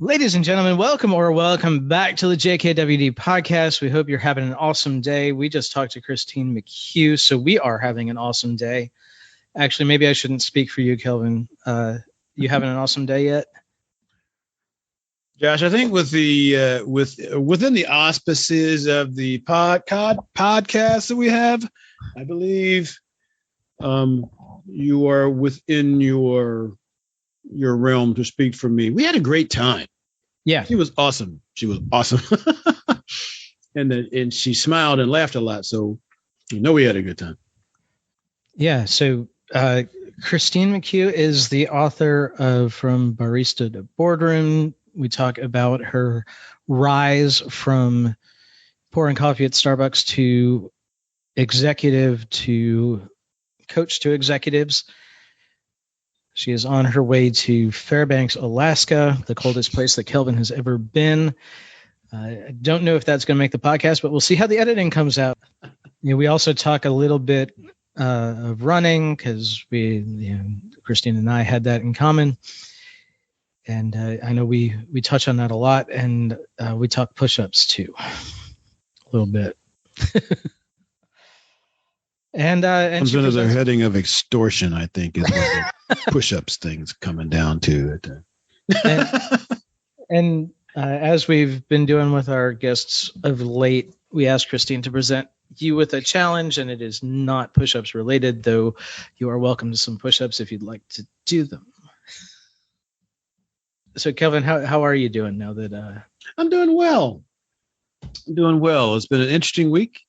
Ladies and gentlemen, welcome back to the JKWD podcast. We hope you're having an awesome day. We just talked to Christine McHugh, so we are having an awesome day. Actually, maybe I shouldn't speak for you, Kelvin. You having an awesome day yet? Josh, I think with the within the auspices of the podcast that we have, I believe you are within your realm to speak for me. We had a great time. Yeah, she was awesome. and she smiled and laughed a lot. So we had a good time. Yeah. So Christine McHugh is the author of From Barista to Boardroom. We talk about her rise from pouring coffee at Starbucks to executive to coach to executives. She is on her way to Fairbanks, Alaska, the coldest place that Kelvin has ever been. I don't know if that's going to make the podcast, but we'll see how the editing comes out. We also talk a little bit of running because Christine and I had that in common. And I know we touch on that a lot, and we talk push-ups too, a little bit. and comes under the heading of extortion, I think, is what the push-ups things coming down to it. And as we've been doing with our guests of late, we asked Christine to present you with a challenge, and it is not push-ups related, though you are welcome to some push-ups if you'd like to do them. So, Kelvin, how are you doing now that I'm doing well. It's been an interesting week.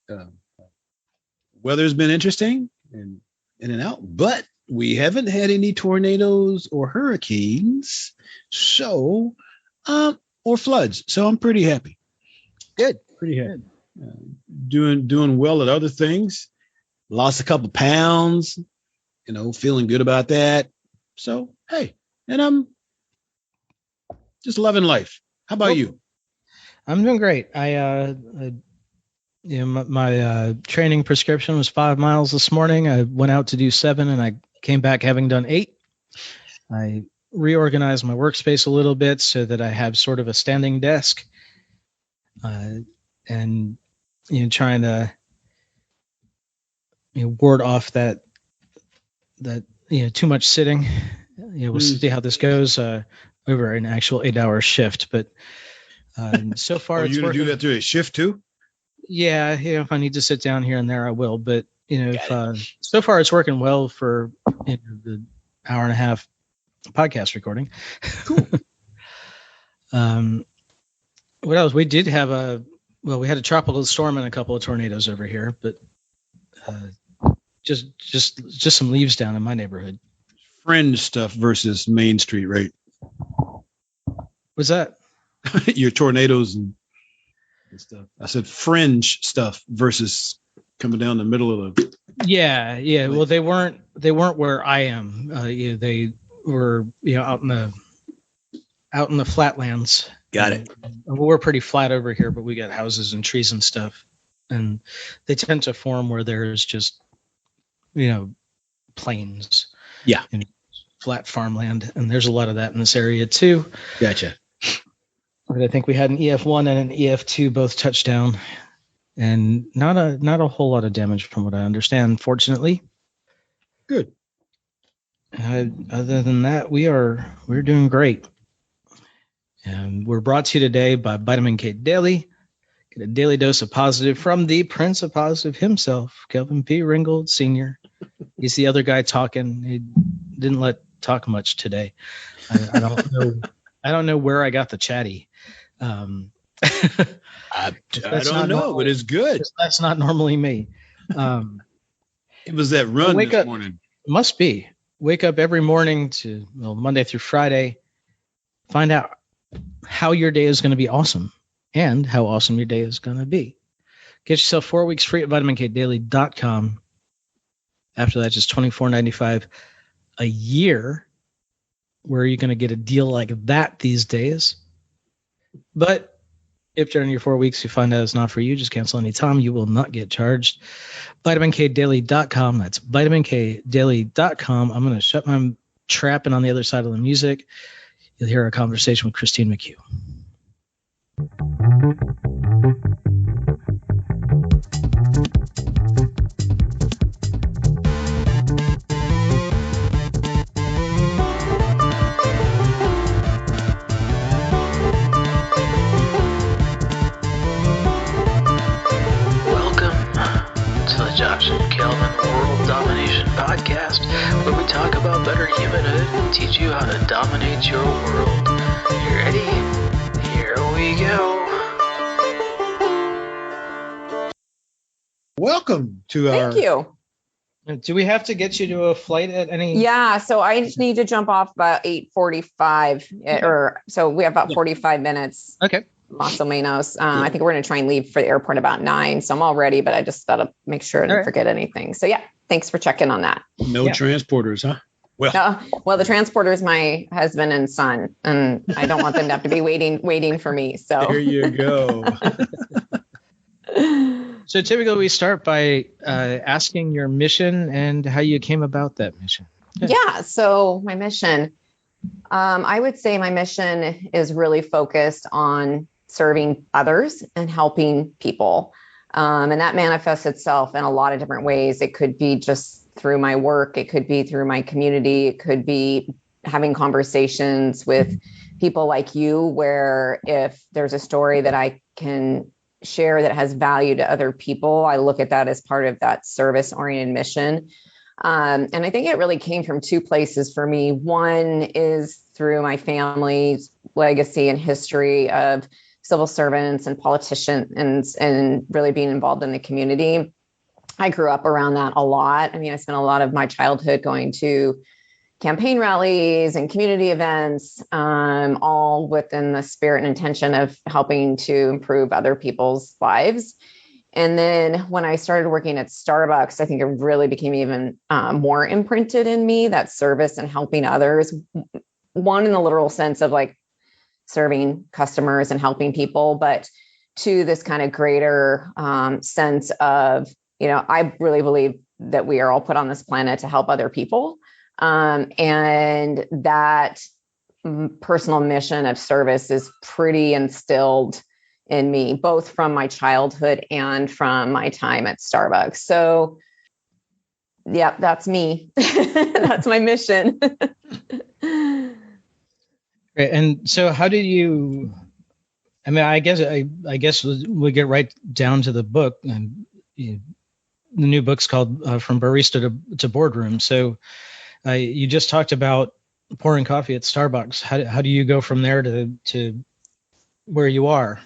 Weather's been interesting and in and out, but we haven't had any tornadoes or hurricanes, or floods. So I'm pretty happy. Good. Pretty happy. Doing well at other things. Lost a couple pounds, feeling good about that. So, hey, and I'm just loving life. How about you? I'm doing great. My training prescription was 5 miles this morning. I went out to do 7, and I came back having done 8. I reorganized my workspace a little bit so that I have sort of a standing desk, and trying to ward off that too much sitting. We'll see how this goes over an actual 8-hour shift, but so far it's working. Do that through a shift too? Yeah, if I need to sit down here and there, I will. But so far it's working well for the hour and a half podcast recording. Cool. What else? We did have we had a tropical storm and a couple of tornadoes over here, but just some leaves down in my neighborhood. Fringe stuff versus Main Street, right? What's that? Your tornadoes and stuff. I said fringe stuff versus coming down the middle of the. Yeah. Well, they weren't where I am. They were out in the flatlands. Got it. We're pretty flat over here, but we got houses and trees and stuff, and they tend to form where there's just plains. Yeah. Flat farmland, and there's a lot of that in this area too. Gotcha. But I think we had an EF1 and an EF2 both touch down, and not a whole lot of damage from what I understand, fortunately. Good. Other than that, we're doing great. And we're brought to you today by Vitamin K Daily. Get a daily dose of positive from the Prince of Positive himself, Kelvin P. Ringgold Sr. He's the other guy talking. He didn't talk much today. I don't know. I don't know where I got the chatty. I don't know, but it's good. That's not normally me. It was that run this morning. Must be. Wake up every morning to Monday through Friday. Find out how your day is going to be awesome and how awesome your day is going to be. Get yourself 4 weeks free at vitaminkdaily.com. After that, just $24.95 a year. Where are you going to get a deal like that these days? But if during your 4 weeks you find out it's not for you, just cancel anytime. You will not get charged. VitaminKDaily.com. That's VitaminKDaily.com. I'm going to shut my trapping on the other side of the music. you'll hear a conversation with Christine McHugh. Podcast, where we talk about better humanhood and teach you how to dominate your world. You ready? Here we go. Welcome to Thank you. Do we have to get you to a flight at any? Yeah, so I just need to jump off about 8:45, or so we have about 45 minutes. Okay. Más o menos. I think we're going to try and leave for the airport about 9, so I'm all ready, but I just got to make sure I didn't forget anything. So yeah, thanks for checking on that. No transporters, huh? Well, the transporter is my husband and son, and I don't want them to have to be waiting for me. So there you go. So typically we start by asking your mission and how you came about that mission. Yeah. So my mission, I would say my mission is really focused on serving others and helping people. And that manifests itself in a lot of different ways. It could be just through my work. It could be through my community. It could be having conversations with people like you, where if there's a story that I can share that has value to other people, I look at that as part of that service-oriented mission. And I think it really came from two places for me. One is through my family's legacy and history of civil servants and politicians and really being involved in the community. I grew up around that a lot. I mean, I spent a lot of my childhood going to campaign rallies and community events, all within the spirit and intention of helping to improve other people's lives. And then when I started working at Starbucks, I think it really became even more imprinted in me, that service and helping others. One, in the literal sense of like serving customers and helping people, but two, this kind of greater sense of, I really believe that we are all put on this planet to help other people. And that personal mission of service is pretty instilled in me, both from my childhood and from my time at Starbucks. So yeah, that's me. That's my mission. Great. And so how did you, I mean, I guess we get right down to the book, and the new book's called From Barista to Boardroom. So you just talked about pouring coffee at Starbucks. How do you go from there to where you are?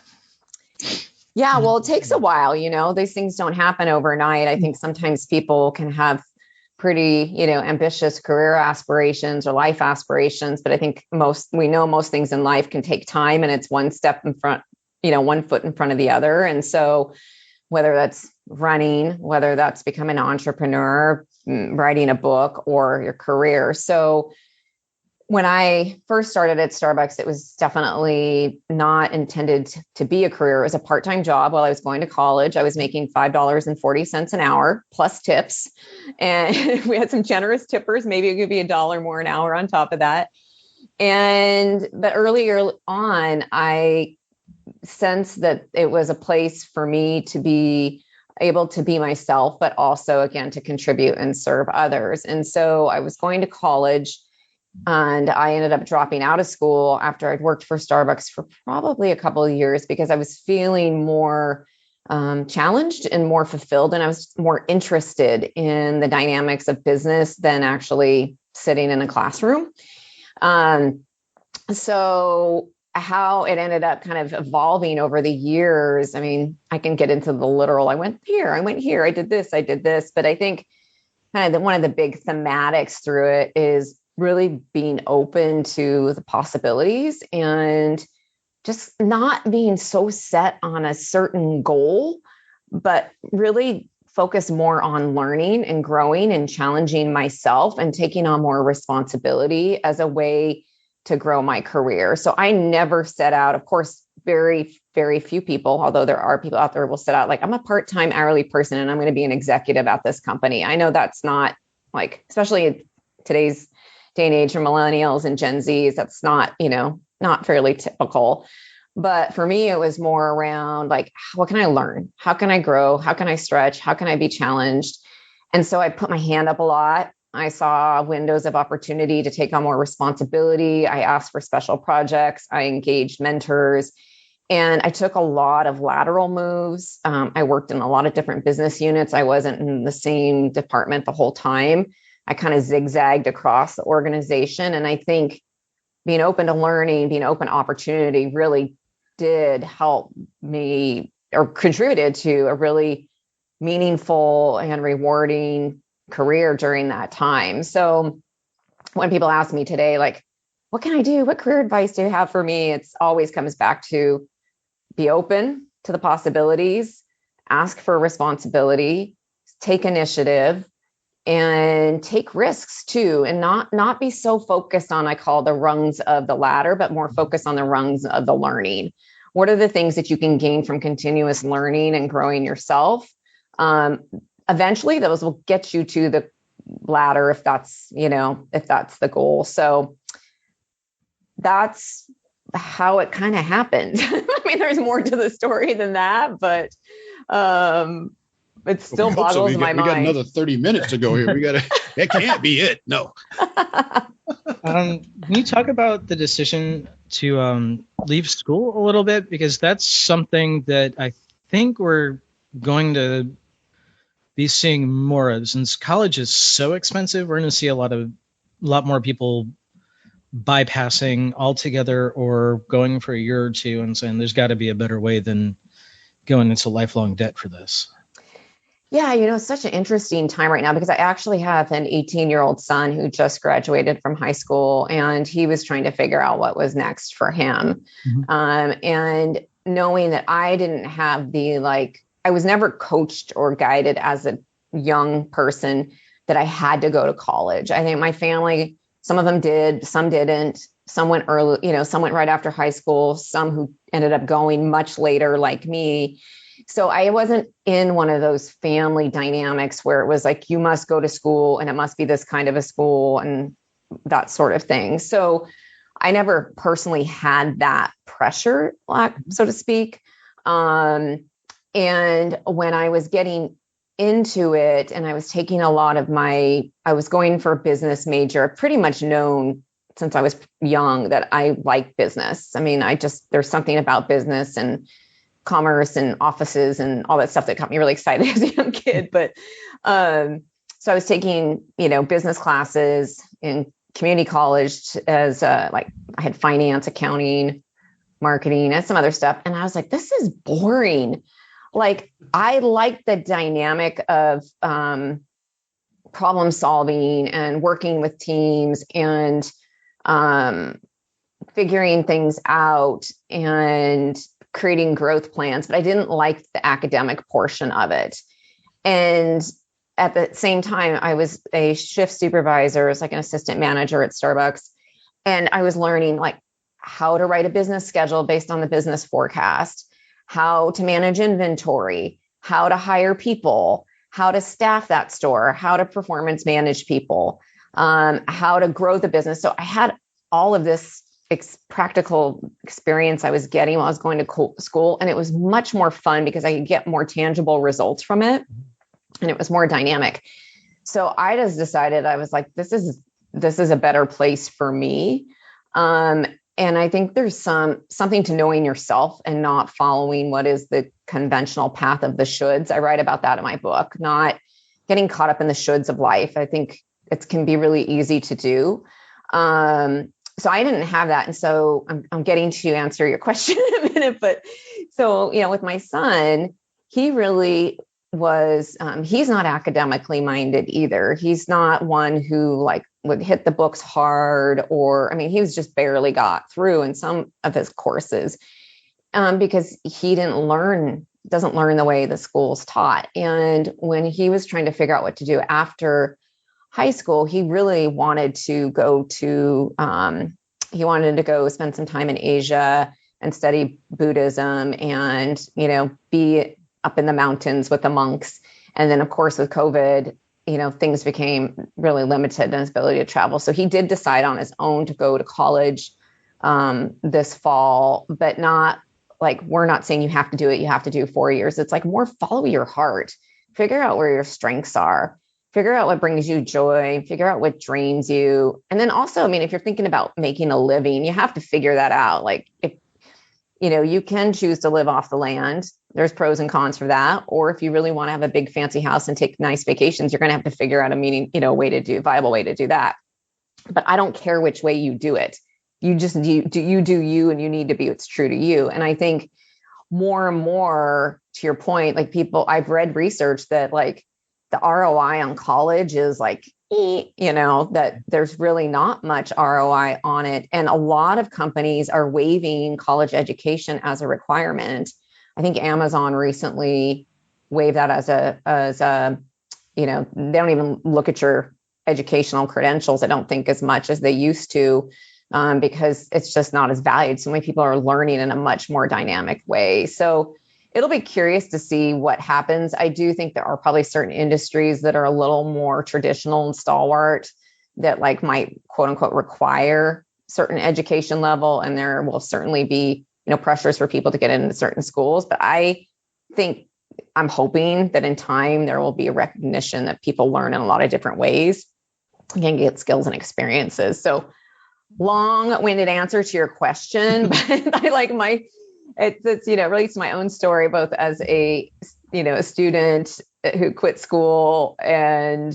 Yeah, well, it takes a while, these things don't happen overnight. I think sometimes people can have pretty, ambitious career aspirations or life aspirations, but I think most things in life can take time, and it's one step in front, one foot in front of the other. And so whether that's running, whether that's becoming an entrepreneur, writing a book, or your career. So when I first started at Starbucks, it was definitely not intended to be a career. It was a part-time job while I was going to college. I was making $5.40 an hour plus tips. And we had some generous tippers. Maybe it could be $1 more an hour on top of that. But earlier on, I sensed that it was a place for me to be able to be myself, but also, again, to contribute and serve others. And so I was going to college, and I ended up dropping out of school after I'd worked for Starbucks for probably a couple of years, because I was feeling more challenged and more fulfilled. And I was more interested in the dynamics of business than actually sitting in a classroom. So how it ended up kind of evolving over the years, I mean, I can get into the literal, I went here, I did this. But I think kind of one of the big thematics through it is really being open to the possibilities and just not being so set on a certain goal, but really focus more on learning and growing and challenging myself and taking on more responsibility as a way to grow my career. So I never set out, of course, very, very few people, although there are people out there who will set out like, I'm a part-time hourly person and I'm going to be an executive at this company. I know that's not like, especially in today's day and age for millennials and Gen Zs. That's not, not fairly typical. But for me, it was more around like, what can I learn? How can I grow? How can I stretch? How can I be challenged? And so I put my hand up a lot. I saw windows of opportunity to take on more responsibility. I asked for special projects. I engaged mentors. And I took a lot of lateral moves. I worked in a lot of different business units. I wasn't in the same department the whole time. I kind of zigzagged across the organization. And I think being open to learning, being open to opportunity really did help me or contributed to a really meaningful and rewarding career during that time. So when people ask me today, like, what can I do? What career advice do you have for me? It's always comes back to be open to the possibilities, ask for responsibility, take initiative, and take risks too, and not be so focused on, I call the rungs of the ladder, but more focused on the rungs of the learning. What are the things that you can gain from continuous learning and growing yourself? Eventually those will get you to the ladder if that's the goal. So that's how it kind of happened. I mean, there's more to the story than that, but it still boggles my mind. We got another 30 minutes to go here. That can't be it. No. Can you talk about the decision to leave school a little bit? Because that's something that I think we're going to be seeing more of. Since college is so expensive, we're going to see a lot more people bypassing altogether or going for a year or two and saying there's got to be a better way than going into lifelong debt for this. Yeah, it's such an interesting time right now because I actually have an 18-year-old son who just graduated from high school, and he was trying to figure out what was next for him. Mm-hmm. And knowing that I didn't have I was never coached or guided as a young person that I had to go to college. I think my family, some of them did, some didn't. Some went early, some went right after high school, some who ended up going much later like me. So I wasn't in one of those family dynamics where it was like, you must go to school and it must be this kind of a school and that sort of thing. So I never personally had that pressure, so to speak. And when I was getting into it and I was taking a lot of I was going for a business major, pretty much known since I was young that I like business. I mean, there's something about business and commerce and offices and all that stuff that got me really excited as a young kid. But so I was taking, business classes in community college as I had finance, accounting, marketing, and some other stuff. And I was like, this is boring. Like, I like the dynamic of problem solving and working with teams and figuring things out and creating growth plans, but I didn't like the academic portion of it. And at the same time, I was a shift supervisor, as like an assistant manager at Starbucks. And I was learning how to write a business schedule based on the business forecast, how to manage inventory, how to hire people, how to staff that store, how to performance manage people, how to grow the business. So I had all of this practical experience I was getting while I was going to school. And it was much more fun because I could get more tangible results from it. And it was more dynamic. So I just decided, I was like, this is a better place for me. And I think there's something to knowing yourself and not following what is the conventional path of the shoulds. I write about that in my book, not getting caught up in the shoulds of life. I think it can be really easy to do. So I didn't have that. And so I'm getting to answer your question in a minute, but so, with my son, he really was, he's not academically minded either. He's not one who would hit the books hard he was just barely got through in some of his courses because he doesn't learn the way the school's taught. And when he was trying to figure out what to do after high school, he really wanted to go spend some time in Asia and study Buddhism and, be up in the mountains with the monks. And then of course with COVID, things became really limited in his ability to travel. So he did decide on his own to go to college this fall, but not like, we're not saying you have to do it. You have to do 4 years. It's like more follow your heart, figure out where your strengths are, figure out what brings you joy, figure out what drains you. And then also, I mean, if you're thinking about making a living, you have to figure that out. Like if, you can choose to live off the land. There's pros and cons for that. Or if you really want to have a big fancy house and take nice vacations, you're going to have to figure out a viable way to do that. But I don't care which way you do it. You just do you, and you need to be what's true to you. And I think more and more, to your point, like I've read research that like the ROI on college is like, that there's really not much ROI on it. And a lot of companies are waiving college education as a requirement. I think Amazon recently waived that as a, they don't even look at your educational credentials, I don't think, as much as they used to, because it's just not as valued. So many people are learning in a much more dynamic way. So it'll be curious to see what happens. I do think there are probably certain industries that are a little more traditional and stalwart that like might quote unquote require certain education level. And there will certainly be, pressures for people to get into certain schools. But I'm hoping that in time, there will be a recognition that people learn in a lot of different ways and can get skills and experiences. So long-winded answer to your question, but I like it's relates to my own story, both as a student who quit school and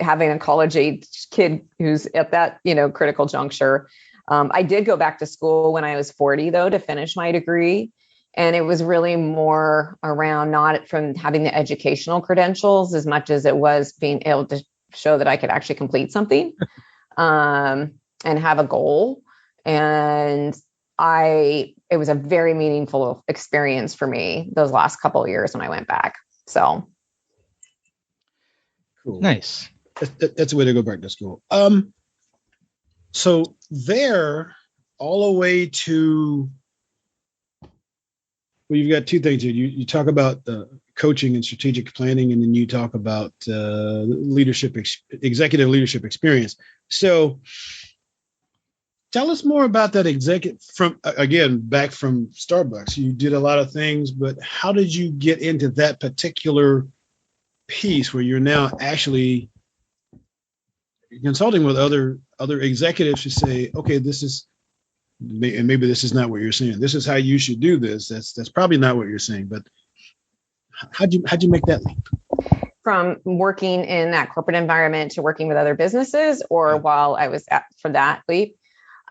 having a college age kid who's at that critical juncture. I did go back to school when I was 40 though to finish my degree, and it was really more around not from having the educational credentials as much as it was being able to show that I could actually complete something and have a goal. And it was a very meaningful experience for me those last couple of years when I went back. So cool. Nice. That's a way to go back to school. So there, all the way to, well, you've got two things here. You talk about coaching and strategic planning, and then you talk about executive leadership experience. So tell us more about that executive back from Starbucks. You did a lot of things, but how did you get into that particular piece where you're now actually consulting with other executives to say, okay, maybe this is not what you're saying. This is how you should do this. That's probably not what you're saying, but how'd you make that leap? From working in that corporate environment to working with other businesses, or while I was for that leap?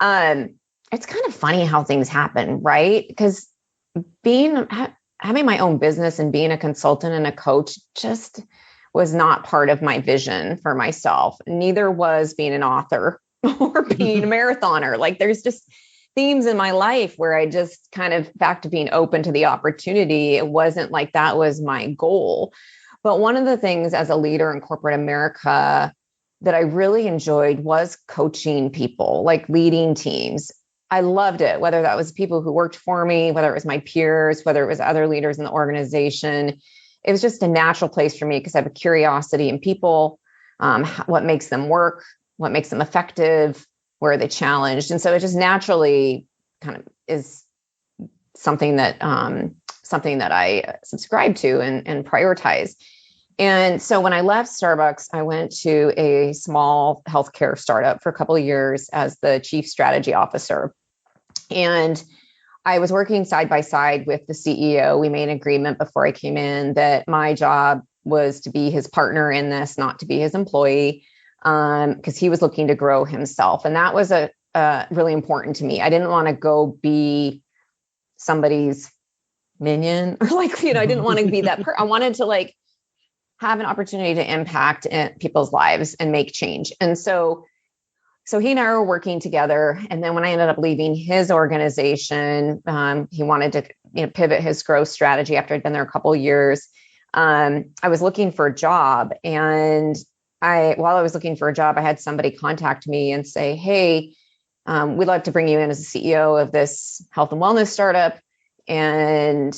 It's kind of funny how things happen, right? Because having my own business and being a consultant and a coach just was not part of my vision for myself. Neither was being an author or being a marathoner. Like there's just themes in my life where I just kind of, back to being open to the opportunity, it wasn't like that was my goal. But one of the things as a leader in corporate America that I really enjoyed was coaching people, like leading teams. I loved it, whether that was people who worked for me, whether it was my peers, whether it was other leaders in the organization. It was just a natural place for me because I have a curiosity in people, what makes them work, what makes them effective, where are they challenged. And so it just naturally kind of is something that I subscribe to and prioritize. And so when I left Starbucks, I went to a small healthcare startup for a couple of years as the chief strategy officer. And I was working side by side with the CEO. We made an agreement before I came in that my job was to be his partner in this, not to be his employee, because he was looking to grow himself. And that was really important to me. I didn't want to go be somebody's minion or I didn't want to be that I wanted to have an opportunity to impact people's lives and make change. And so he and I were working together. And then when I ended up leaving his organization, he wanted to pivot his growth strategy after I'd been there a couple of years. I was looking for a job. And while I was looking for a job, I had somebody contact me and say, hey, we'd like to bring you in as the CEO of this health and wellness startup. And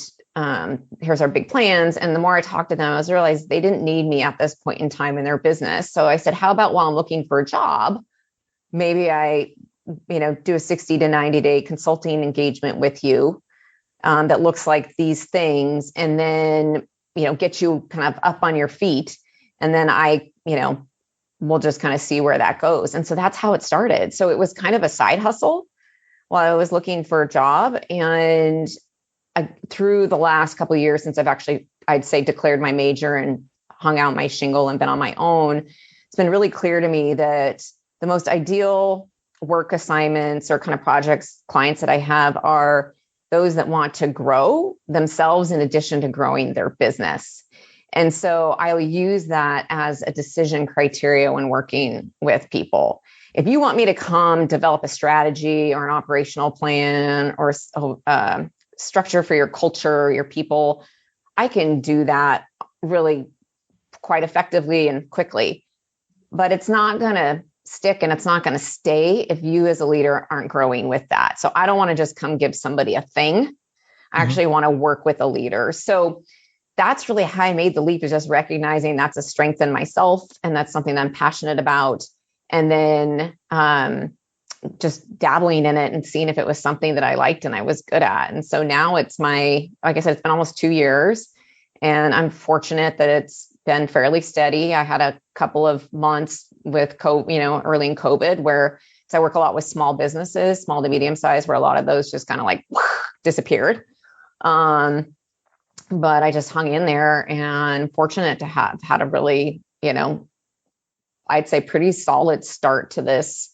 here's our big plans. And the more I talked to them, I was realized they didn't need me at this point in time in their business. So I said, how about while I'm looking for a job, maybe I, do a 60 to 90 day consulting engagement with you that looks like these things, and then, get you kind of up on your feet. And then we'll just kind of see where that goes. And so that's how it started. So it was kind of a side hustle while I was looking for a job. And through the last couple of years, since I've actually, I'd say, declared my major and hung out my shingle and been on my own, it's been really clear to me that the most ideal work assignments or kind of projects, clients that I have are those that want to grow themselves in addition to growing their business. And so I'll use that as a decision criteria when working with people. If you want me to come develop a strategy or an operational plan or structure for your culture, your people, I can do that really quite effectively and quickly. But it's not going to stick and it's not going to stay if you as a leader aren't growing with that. So I don't want to just come give somebody a thing. I actually want to work with a leader. So that's really how I made the leap, is just recognizing that's a strength in myself and that's something that I'm passionate about. And then just dabbling in it and seeing if it was something that I liked and I was good at. And so now it's like I said, it's been almost 2 years, and I'm fortunate that it's been fairly steady. I had a couple of months with early in COVID where I work a lot with small businesses, small to medium size, where a lot of those just kind of like disappeared. But I just hung in there, and fortunate to have had a really, I'd say pretty solid start to this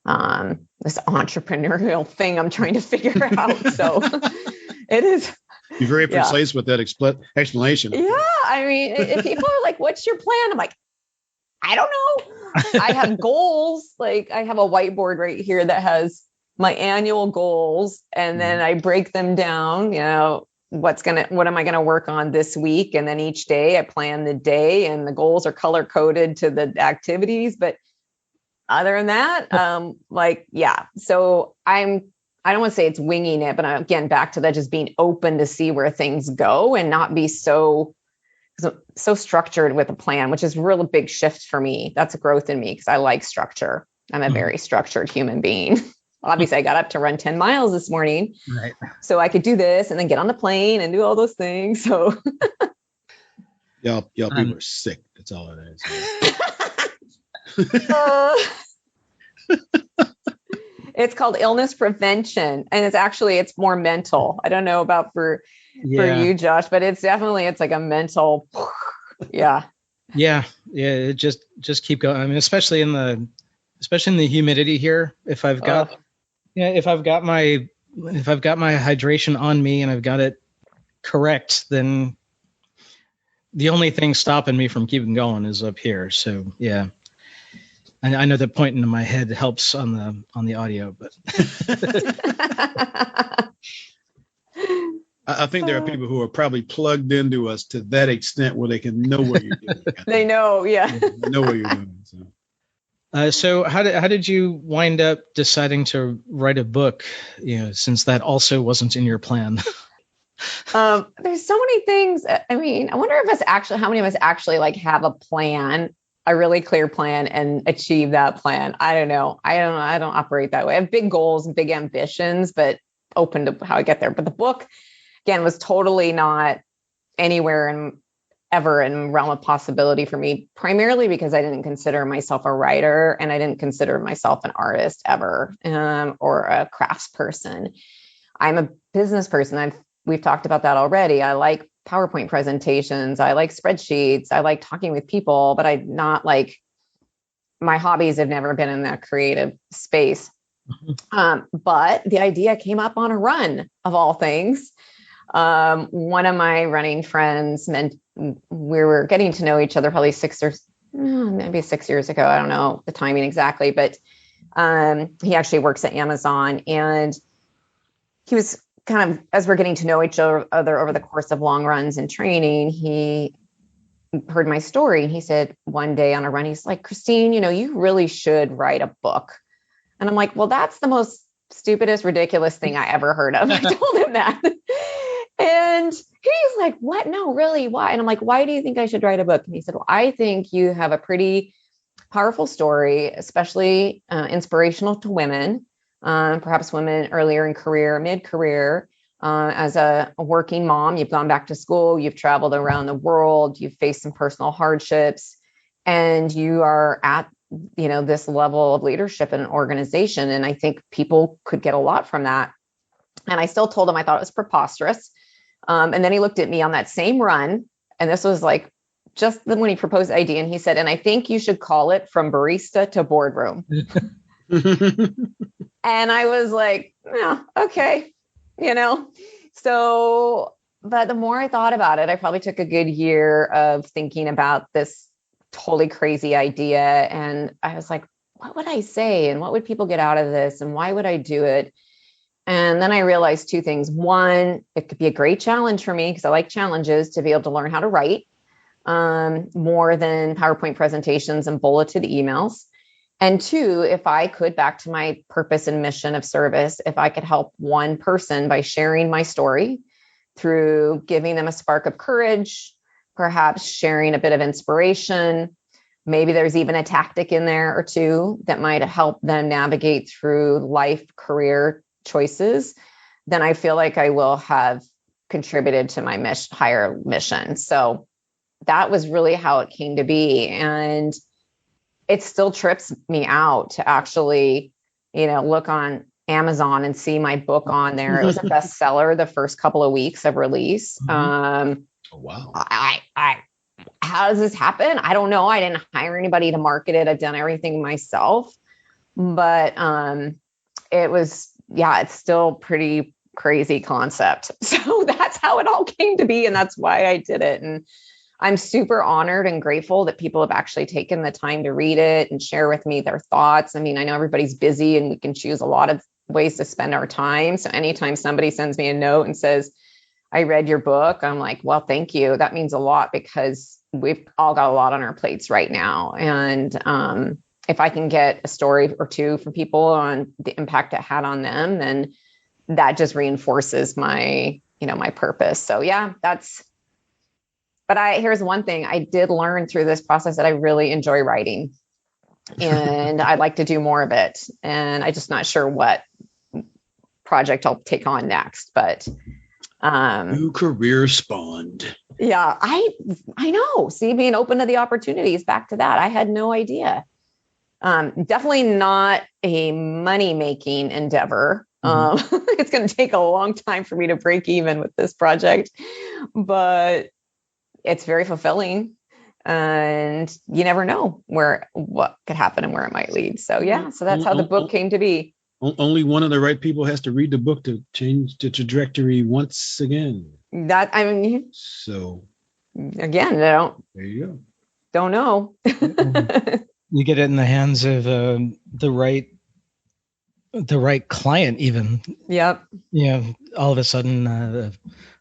entrepreneurial thing I'm trying to figure out. So it is. You're very precise with that explanation. Yeah. I mean, if people are like, what's your plan? I'm like, I don't know. I have goals. Like, I have a whiteboard right here that has my annual goals. And then I break them down, what am I going to work on this week? And then each day I plan the day, and the goals are color coded to the activities. But other than that, so I don't want to say it's winging it, but again, back to that, just being open to see where things go and not be so structured with a plan, which is a real big shift for me. That's a growth in me because I like structure. I'm a very structured human being. Obviously, I got up to run 10 miles this morning, right, so I could do this and then get on the plane and do all those things. So y'all people are sick. That's all it is. It's called illness prevention, and it's more mental. I don't know about for you, Josh, but it's like a mental. Yeah. Just keep going. I mean, especially in the humidity here. If I've got my hydration on me and I've got it correct, then the only thing stopping me from keeping going is up here. So yeah. I know that pointing to my head helps on the audio, but I think there are people who are probably plugged into us to that extent where they can know what you're doing. They know, yeah. They know what you're doing. So how did you wind up deciding to write a book? Since that also wasn't in your plan. There's so many things. I mean, I wonder how many of us actually like have a plan, a really clear plan, and achieve that plan. I don't know. I don't operate that way. I have big goals and big ambitions, but open to how I get there. But the book, again, was totally not anywhere ever in realm of possibility for me, primarily because I didn't consider myself a writer and I didn't consider myself an artist ever, or a crafts person. I'm a business person. We've talked about that already. I like PowerPoint presentations. I like spreadsheets. I like talking with people, but I'm not like, my hobbies have never been in that creative space. But the idea came up on a run of all things. One of my running friends, we were getting to know each other probably 6 years ago. I don't know the timing exactly, but he actually works at Amazon, and he was kind of, as we're getting to know each other over the course of long runs and training, he heard my story. And he said one day on a run, he's like, Christine, you really should write a book. And I'm like, well, that's the most stupidest, ridiculous thing I ever heard of. I told him that. And he he's like, what? No, really? Why? And I'm like, why do you think I should write a book? And he said, well, I think you have a pretty powerful story, especially inspirational to women, perhaps women earlier in career, mid-career. As a working mom, you've gone back to school, you've traveled around the world, you've faced some personal hardships, and you are at this level of leadership in an organization. And I think people could get a lot from that. And I still told him I thought it was preposterous. And then he looked at me on that same run. And this was like just when he proposed the idea. And he said, and I think you should call it From Barista to Boardroom. And I was like, yeah, okay. So, but the more I thought about it, I probably took a good year of thinking about this totally crazy idea. And I was like, what would I say? And what would people get out of this? And why would I do it? And then I realized two things. One, it could be a great challenge for me because I like challenges, to be able to learn how to write more than PowerPoint presentations and bulleted emails. And two, if I could, back to my purpose and mission of service, if I could help one person by sharing my story through giving them a spark of courage, perhaps sharing a bit of inspiration, maybe there's even a tactic in there or two that might help them navigate through life, career choices, then I feel like I will have contributed to my higher mission. So that was really how it came to be. And it still trips me out to actually, look on Amazon and see my book on there. It was a bestseller the first couple of weeks of release. Oh, wow. How does this happen? I don't know. I didn't hire anybody to market it. I've done everything myself, but it's still pretty crazy concept. So that's how it all came to be. And that's why I did it. And I'm super honored and grateful that people have actually taken the time to read it and share with me their thoughts. I mean, I know everybody's busy and we can choose a lot of ways to spend our time. So anytime somebody sends me a note and says, I read your book, I'm like, well, thank you. That means a lot because we've all got a lot on our plates right now. And if I can get a story or two from people on the impact it had on them, then that just reinforces my purpose. So yeah, here's one thing I did learn through this process, that I really enjoy writing and I'd like to do more of it. And I'm just not sure what project I'll take on next, but new career spawned. Yeah, I know. See, being open to the opportunities, back to that. I had no idea. Definitely not a money-making endeavor. It's going to take a long time for me to break even with this project, but it's very fulfilling, and you never know what could happen and where it might lead. So yeah, so that's how the book came to be. Only one of the right people has to read the book to change the trajectory once again. So again, there you go. Don't know. You get it in the hands of the right client, even. Yep. All of a sudden, the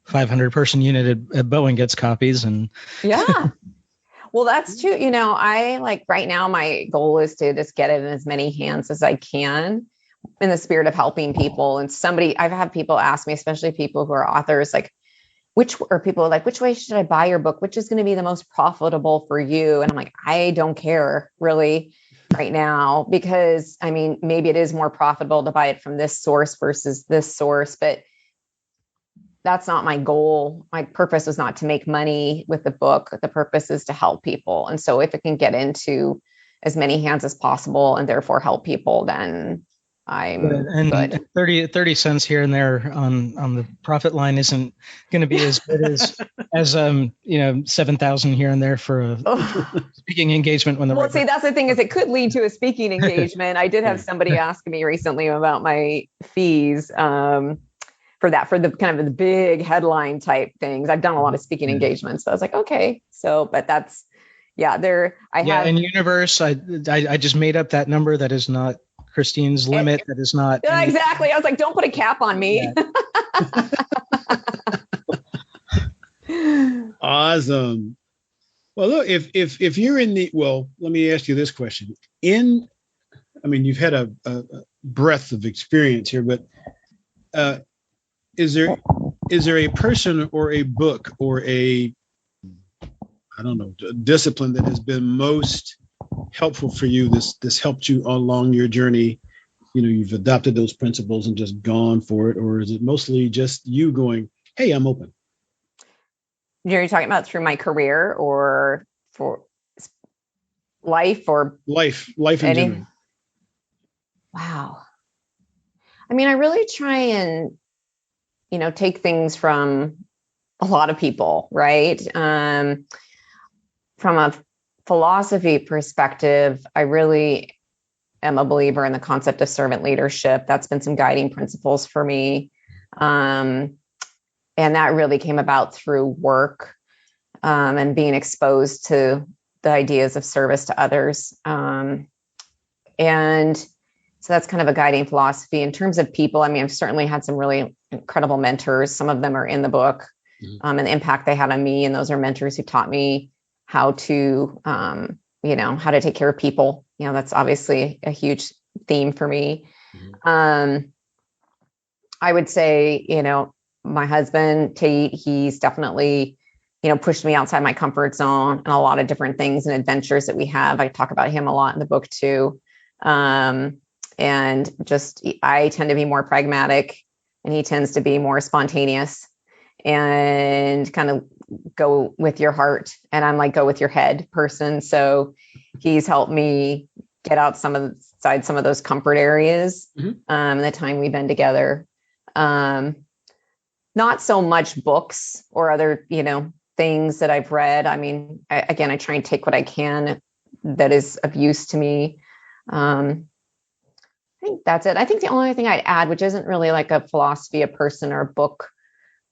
500-person unit at Boeing gets copies, and yeah. Well, that's true. I right now, my goal is to just get it in as many hands as I can, in the spirit of helping people. And I've had people ask me, especially people who are authors, which way should I buy your book? Which is going to be the most profitable for you? And I'm like, I don't care really right now, because maybe it is more profitable to buy it from this source versus this source, but that's not my goal. My purpose is not to make money with the book. The purpose is to help people. And so if it can get into as many hands as possible and therefore help people, then I'm good. 30 cents here and there on the profit line isn't going to be as good as 7,000 here and there for a speaking engagement. See, that's the thing, is it could lead to a speaking engagement. I did have somebody ask me recently about my fees for the kind of the big headline type things. I've done a lot of speaking engagements, so I was like, okay, but that's in universe. I just made up that number. That is not Christine's limit. That is not exactly. I was like, don't put a cap on me. Yeah. Awesome. Well, look, if you're let me ask you this question. You've had a breadth of experience here, but is there is there a person or a book or a, I don't know, discipline that has been most helpful for you? This helped you along your journey. You've adopted those principles and just gone for it, or is it mostly just you going, "Hey, I'm open"? You're talking about through my career or for life or Life in general. Wow. I mean, I really try and, take things from a lot of people, right? From a philosophy perspective, I really am a believer in the concept of servant leadership. That's been some guiding principles for me. And that really came about through work and being exposed to the ideas of service to others. And so that's kind of a guiding philosophy. In terms of people, I mean, I've certainly had some really incredible mentors. Some of them are in the book, and the impact they had on me. And those are mentors who taught me how to, how to take care of people. That's obviously a huge theme for me. I would say, my husband, Tate, he's definitely, pushed me outside my comfort zone and a lot of different things and adventures that we have. I talk about him a lot in the book too. And just, I tend to be more pragmatic and he tends to be more spontaneous and kind of go with your heart. And I'm like, go with your head person. So he's helped me get outside some of those comfort areas, the time we've been together. Not so much books or other, things that I've read. I mean, I try and take what I can that is of use to me. I think that's it. I think the only thing I'd add, which isn't really like a philosophy, a person or a book,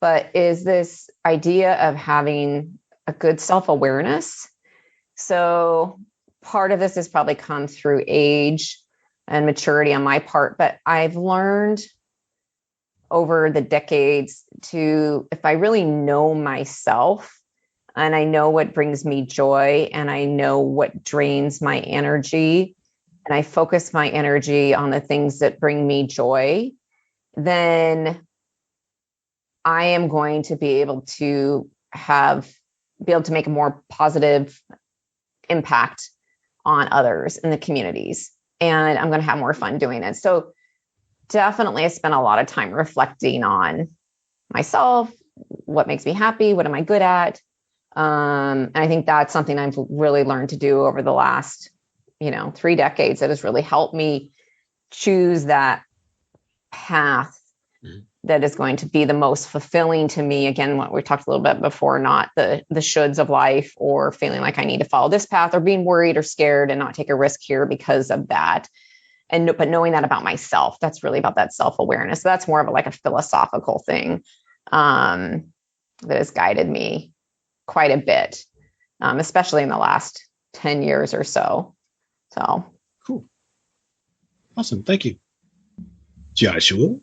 but is this idea of having a good self-awareness. So part of this has probably come through age and maturity on my part, but I've learned over the decades if I really know myself and I know what brings me joy and I know what drains my energy, and I focus my energy on the things that bring me joy, then I am going to be able to make a more positive impact on others in the communities. And I'm going to have more fun doing it. So definitely I spent a lot of time reflecting on myself, what makes me happy, what am I good at? And I think that's something I've really learned to do over the last 3 decades that has really helped me choose that path that is going to be the most fulfilling to me. Again, what we talked a little bit before, not the shoulds of life or feeling like I need to follow this path or being worried or scared and not take a risk here because of that. But knowing that about myself, that's really about that self-awareness. So that's more of a philosophical thing that has guided me quite a bit, especially in the last 10 years or so. So cool. Awesome. Thank you. Joshua?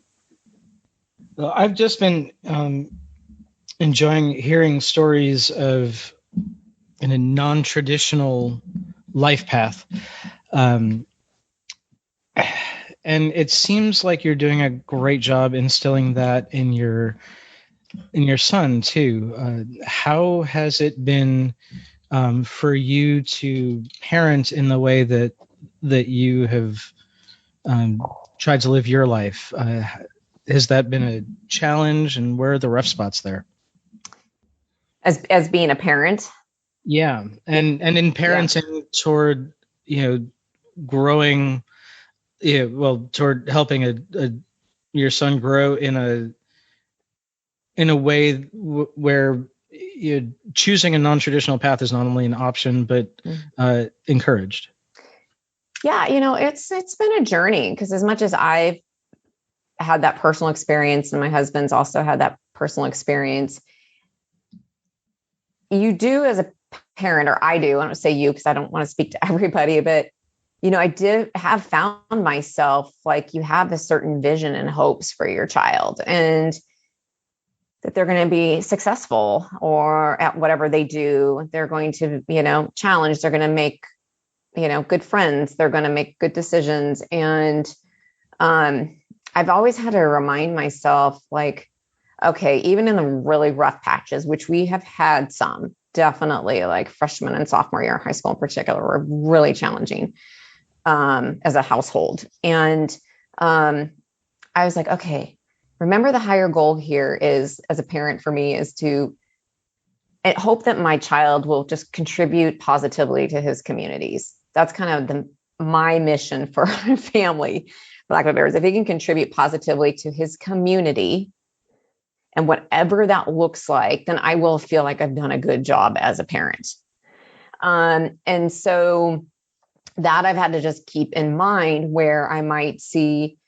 Well, I've just been enjoying hearing stories of in a non-traditional life path. And it seems like you're doing a great job instilling that in your son too. How has it been for you to parent in the way that you have tried to live your life? Has that been a challenge, and where are the rough spots there? As being a parent? Yeah. And in parenting toward, growing, toward helping your son grow in a way where choosing a non-traditional path is not only an option, but encouraged. Yeah. It's been a journey, because as much as I've had that personal experience and my husband's also had that personal experience, you do as a parent, or I do, I don't say you because I don't want to speak to everybody, but I did have found myself you have a certain vision and hopes for your child, and that they're going to be successful or at whatever they do. They're going to, challenge, they're going to make, good friends, they're going to make good decisions. And I've always had to remind myself, okay, even in the really rough patches, which we have had some, definitely like freshman and sophomore year, high school in particular, were really challenging as a household. And I was like, okay, remember the higher goal here is, as a parent for me, is to hope that my child will just contribute positively to his communities. That's kind of my mission for a family, for lack of a better words. If he can contribute positively to his community, and whatever that looks like, then I will feel like I've done a good job as a parent. And so that I've had to just keep in mind, where I might see,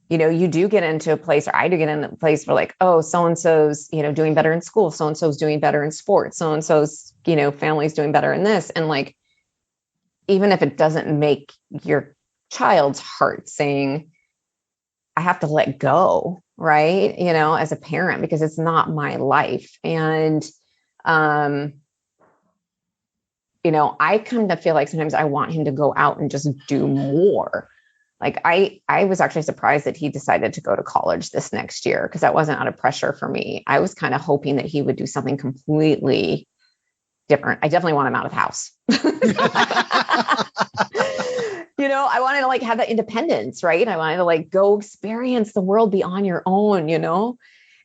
you do get into a place, or I do get into a place where like, oh, so-and-so's, doing better in school. So-and-so's doing better in sports. So-and-so's, family's doing better in this. And like, even if it doesn't make your child's heart sing, I have to let go, right? As a parent, because it's not my life. And, I kind of feel like sometimes I want him to go out and just do more. Like I was actually surprised that he decided to go to college this next year, because that wasn't out of pressure for me. I was kind of hoping that he would do something completely different. I definitely want him out of the house. I wanted to like have that independence, right? I wanted to like go experience the world beyond your own,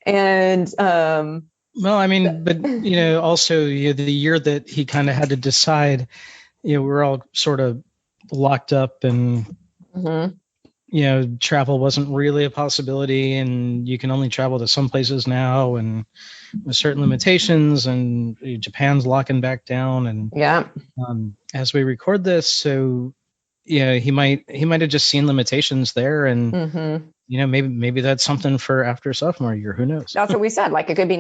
and well, I mean, but also the year that he kind of had to decide, we're all sort of locked up, and travel wasn't really a possibility, and you can only travel to some places now, and with certain limitations, and Japan's locking back down, and as we record this, so he might have just seen limitations there, and maybe that's something for after sophomore year. Who knows? That's what we said. Like it could be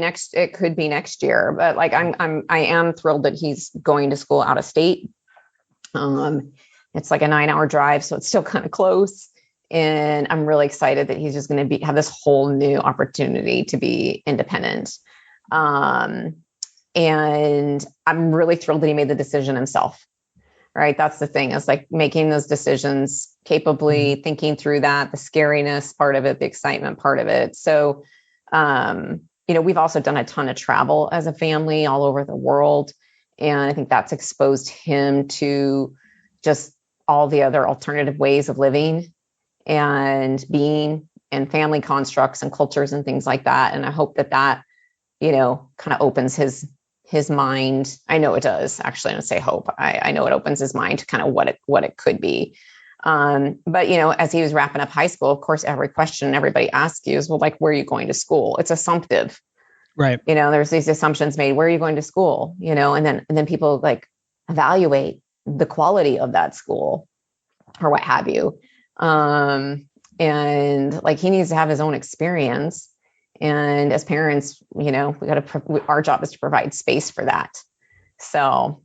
next year, but like I am thrilled that he's going to school out of state. It's like a 9-hour drive, so it's still kind of close. And I'm really excited that he's just going to have this whole new opportunity to be independent. And I'm really thrilled that he made the decision himself. Right. That's the thing, is like making those decisions capably, thinking through that, the scariness part of it, the excitement part of it. So, we've also done a ton of travel as a family all over the world. And I think that's exposed him to just all the other alternative ways of living and being, and family constructs and cultures and things like that. And I hope that kind of opens his mind. I know it does. Actually, I don't say hope. I know it opens his mind to kind of what it could be. But as he was wrapping up high school, of course, every question everybody asks you is, well, like, where are you going to school? It's assumptive, right? There's these assumptions made. Where are you going to school? And then people like evaluate the quality of that school or what have you. And like, he needs to have his own experience. And as parents, our job is to provide space for that. So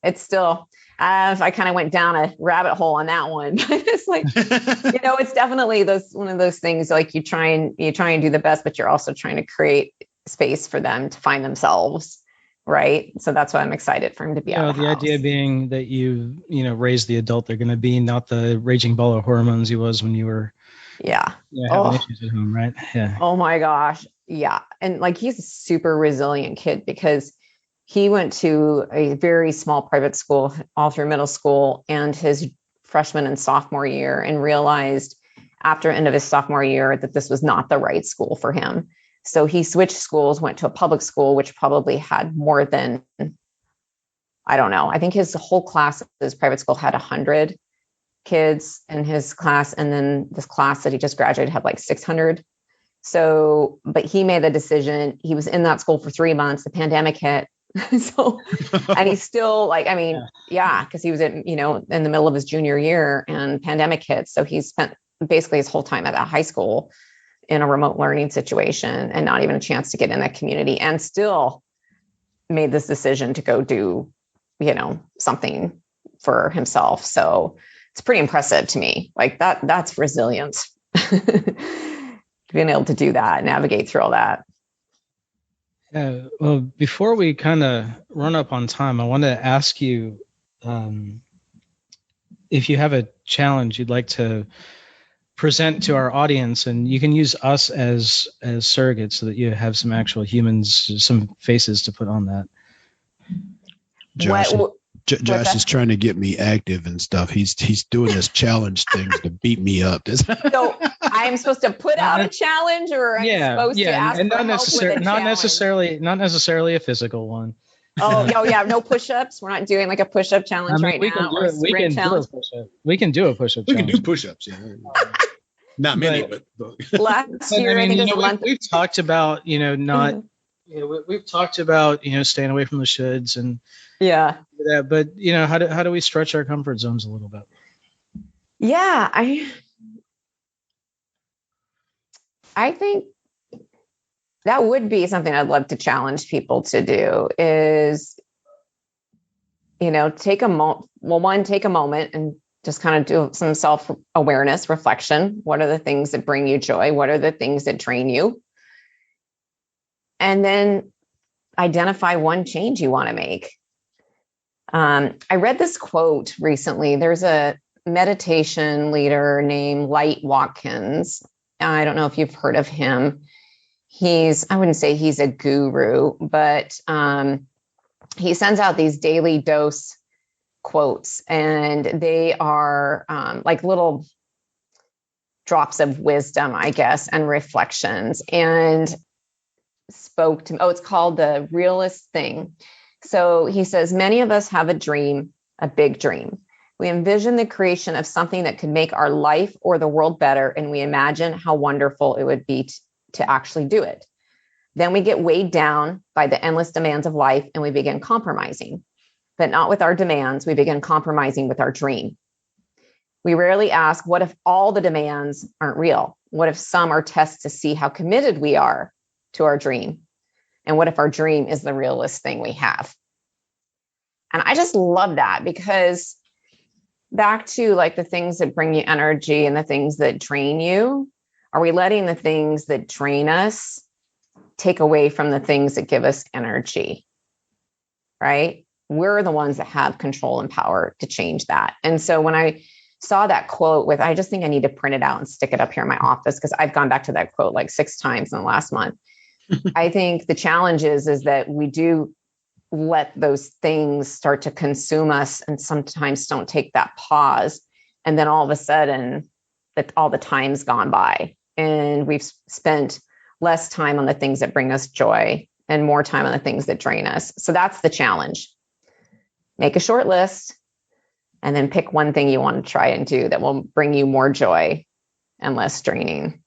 it's still, I kind of went down a rabbit hole on that one, but it's like, it's definitely one of those things, like you try and do the best, but you're also trying to create space for them to find themselves. Right. So that's why I'm excited for him to be out of the house. Idea being that you raise the adult they're going to be, not the raging ball of hormones he was when you were having issues at home, right? Yeah. Oh my gosh. Yeah. And like, he's a super resilient kid, because he went to a very small private school all through middle school and his freshman and sophomore year, and realized after the end of his sophomore year that this was not the right school for him. So he switched schools, went to a public school, which probably had more than, I don't know. I think his whole class, his private school had 100 kids in his class. And then this class that he just graduated had like 600. So, but he made the decision. He was in that school for 3 months. The pandemic hit. So, and he's still like, because he was in the middle of his junior year and pandemic hit. So he spent basically his whole time at that high school in a remote learning situation and not even a chance to get in that community, and still made this decision to go do, something for himself. So it's pretty impressive to me. Like that's resilience. Being able to do that, navigate through all that. Yeah. Well, before we kind of run up on time, I want to ask you if you have a challenge you'd like to present to our audience, and you can use us as surrogates so that you have some actual humans, some faces to put on that. Josh is trying to get me active and stuff. He's doing this challenge things to beat me up. So I'm supposed to put out a challenge, or I'm supposed to ask and for help with a challenge? not necessarily a physical one. Oh yeah, no push-ups. We're not doing like a push-up challenge now. We can do a push-up. We can do push-ups. Yeah. Not many, but last year, I think it was a month. We've talked about, not. We've talked about, staying away from the shoulds and that, but how do we stretch our comfort zones a little bit? Yeah, I think that would be something I'd love to challenge people to do is, take a moment and just kind of do some self-awareness reflection. What are the things that bring you joy? What are the things that drain you? And then identify one change you want to make. I read this quote recently. There's a meditation leader named Watkins. I don't know if you've heard of him. I wouldn't say he's a guru, but he sends out these daily dose quotes, and they are like little drops of wisdom, I guess, and reflections. And spoke to it's called The Realest Thing. So he says, many of us have a dream, a big dream. We envision the creation of something that could make our life or the world better, and we imagine how wonderful it would be to actually do it. Then we get weighed down by the endless demands of life, and we begin compromising. But not with our demands, we begin compromising with our dream. We rarely ask, what if all the demands aren't real? What if some are tests to see how committed we are to our dream? And what if our dream is the realest thing we have? And I just love that, because back to like the things that bring you energy and the things that drain you, are we letting the things that drain us take away from the things that give us energy? Right? We're the ones that have control and power to change that. And so when I saw that quote I just think I need to print it out and stick it up here in my office, because I've gone back to that quote like 6 times in the last month. I think the challenge is that we do let those things start to consume us, and sometimes don't take that pause. And then all of a sudden, all the time's gone by, and we've spent less time on the things that bring us joy and more time on the things that drain us. So that's the challenge. Make a short list, and then pick one thing you want to try and do that will bring you more joy and less draining.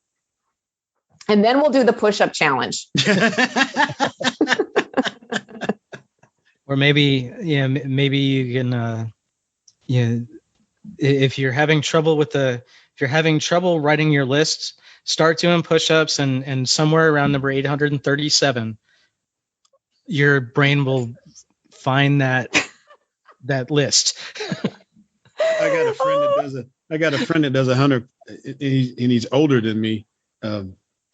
And then we'll do the push-up challenge. Or maybe you can, if you're having trouble writing your list, start doing push-ups, and somewhere around number 837, your brain will find that list. I got a friend that does 100, and he's older than me.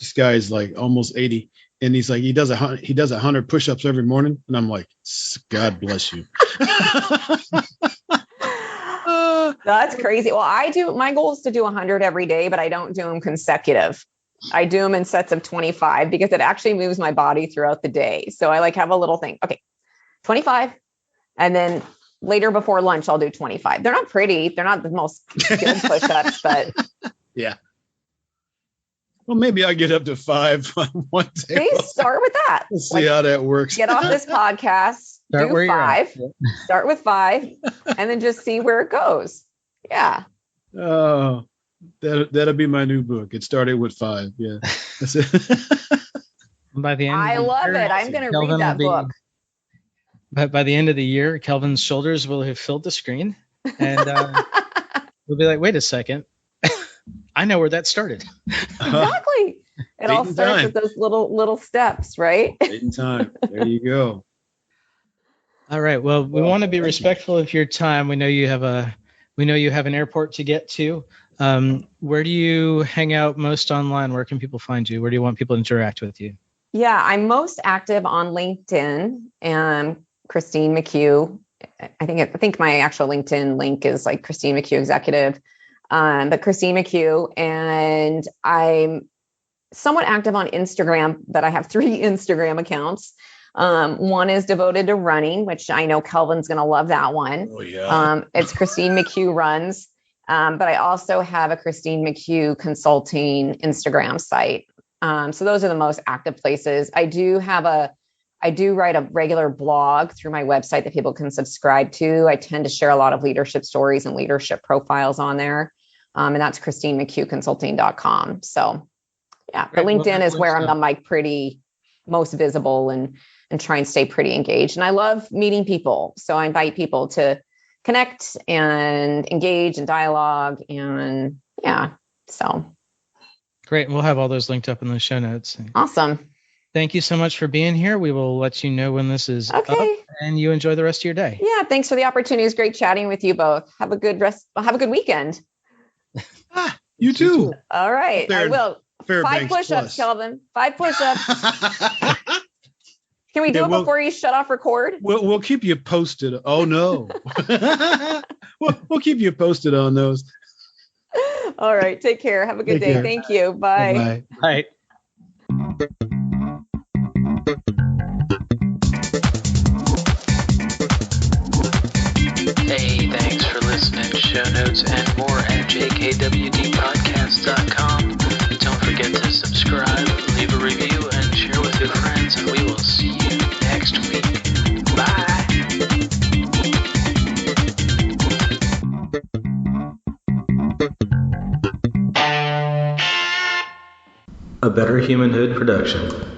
This guy is like almost 80, and he's like, he does 100 push-ups every morning, and I'm like, God bless you. That's crazy. Well, my goal is to do 100 every day, but I don't do them consecutive. I do them in sets of 25, because it actually moves my body throughout the day. So I have a little thing. Okay, 25. And then later before lunch, I'll do 25. They're not pretty. They're not the most good push-ups, but yeah. Well, maybe I'll get up to 5 one day. Please start with that. Let's see how that works. Get off this podcast. Do 5. Start with 5, and then just see where it goes. Yeah. Oh, that'll be my new book. It started with 5. Yeah. That's it. By the end, I love it. I'm going to read that book. But by the end of the year, Kelvin's shoulders will have filled the screen, and we'll be like, wait a second. I know where that started. Exactly. It all starts with those little steps, right? Date and time. There you go. All right. Well, we want to be respectful of your time. We know you have an airport to get to. Where do you hang out most online? Where can people find you? Where do you want people to interact with you? Yeah, I'm most active on LinkedIn, and Christine McHugh. I think my actual LinkedIn link is like Christine McHugh Executive. but Christine McHugh. And I'm somewhat active on Instagram, but I have 3 Instagram accounts. One is devoted to running, which I know Kelvin's going to love that one. Oh, yeah. It's Christine McHugh Runs. But I also have a Christine McHugh Consulting Instagram site. So those are the most active places. I do write a regular blog through my website that people can subscribe to. I tend to share a lot of leadership stories and leadership profiles on there. And that's ChristineMcHughConsulting.com. So yeah, but LinkedIn is where I'm like pretty most visible and try and stay pretty engaged. And I love meeting people. So I invite people to connect and engage in dialogue. And yeah, so. Great. We'll have all those linked up in the show notes. Awesome. Thank you so much for being here. We will let you know when this is up, and you enjoy the rest of your day. Yeah, thanks for the opportunity. It was great chatting with you both. Have a good weekend. You too. All right. I will. Fairbanks 5 push-ups, Kelvin. 5 push-ups. Can we do it before you shut off record? We'll keep you posted. Oh no. we'll keep you posted on those. All right. Take care. Have a good day. Thank you. Bye. Bye. Hey, thanks for listening. Show notes and more at jkwdpodcast.com. Don't forget to subscribe, leave a review, and share with your friends, and we will see you next week. Bye! A Better Humanhood production.